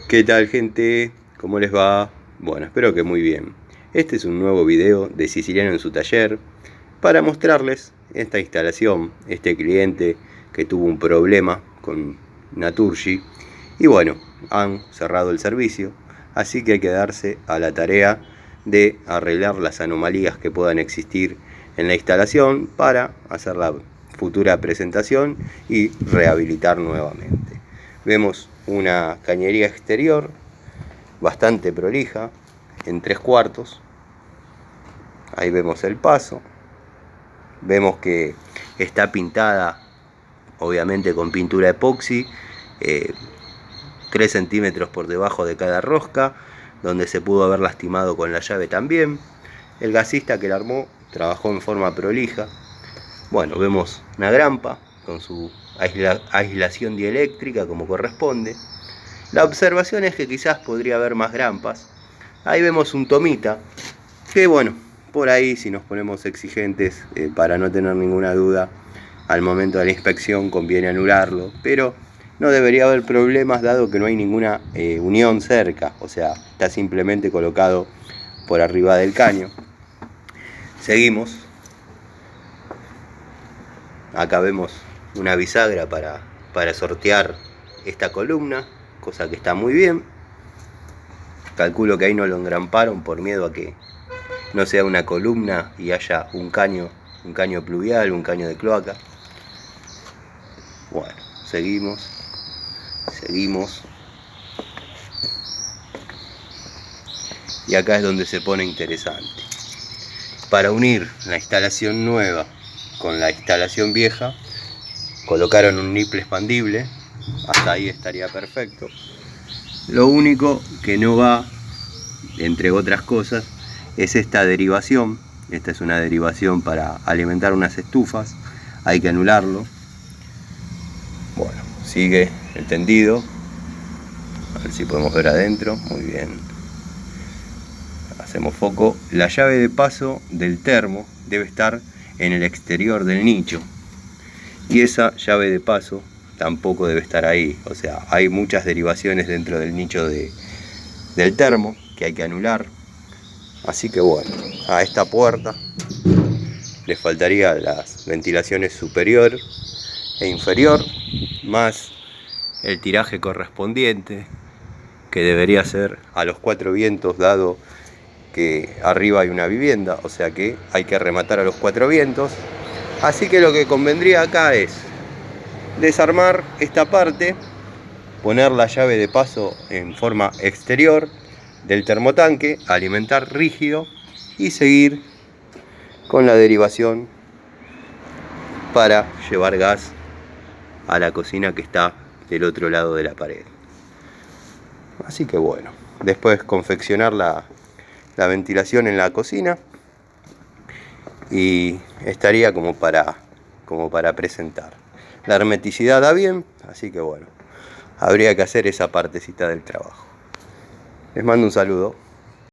¿Qué tal, gente? ¿Cómo les va? Bueno, espero que muy bien. Este es un nuevo video de Siciliano en su taller para mostrarles esta instalación, este cliente que tuvo un problema con Naturgy y bueno, han cerrado el servicio, así que hay que darse a la tarea de arreglar las anomalías que puedan existir en la instalación para hacer la futura presentación y rehabilitar nuevamente. Vemos una cañería exterior bastante prolija en 3/4. Ahí vemos el paso. Vemos que está pintada obviamente con pintura epoxi, 3 centímetros por debajo de cada rosca, donde se pudo haber lastimado con la llave también. El gasista que la armó trabajó en forma prolija. Bueno, vemos una grampa con su aislación dieléctrica como corresponde. La observación es que quizás podría haber más grampas. Ahí vemos un tomita, que bueno, por ahí si nos ponemos exigentes, para no tener ninguna duda, al momento de la inspección conviene anularlo, pero no debería haber problemas dado que no hay ninguna unión cerca, o sea, está simplemente colocado por arriba del caño. Seguimos. Acá vemos una bisagra para sortear esta columna, cosa que está muy bien. Calculo que ahí no lo engramparon por miedo a que no sea una columna y haya un caño pluvial, un caño de cloaca. Bueno, seguimos. Y acá es donde se pone interesante. Para unir la instalación nueva con la instalación vieja, colocaron un nipple expandible. Hasta ahí estaría perfecto. Lo único que no va, entre otras cosas, es esta derivación. Esta es una derivación para alimentar unas estufas. Hay que anularlo. Bueno, sigue el tendido. A ver si podemos ver adentro. Muy bien. Hacemos foco. La llave de paso del termo debe estar en el exterior del nicho. Y esa llave de paso tampoco debe estar ahí. O sea, hay muchas derivaciones dentro del nicho del termo que hay que anular. Así que bueno, a esta puerta le faltaría las ventilaciones superior e inferior, más el tiraje correspondiente, que debería ser a los 4 vientos, dado que arriba hay una vivienda, o sea que hay que rematar a los 4 vientos. Así que lo que convendría acá es desarmar esta parte, poner la llave de paso en forma exterior del termotanque, alimentar rígido y seguir con la derivación para llevar gas a la cocina que está del otro lado de la pared. Así que bueno, después confeccionar la ventilación en la cocina y estaría como para presentar. La hermeticidad da bien, así que bueno, habría que hacer esa partecita del trabajo. Les mando un saludo.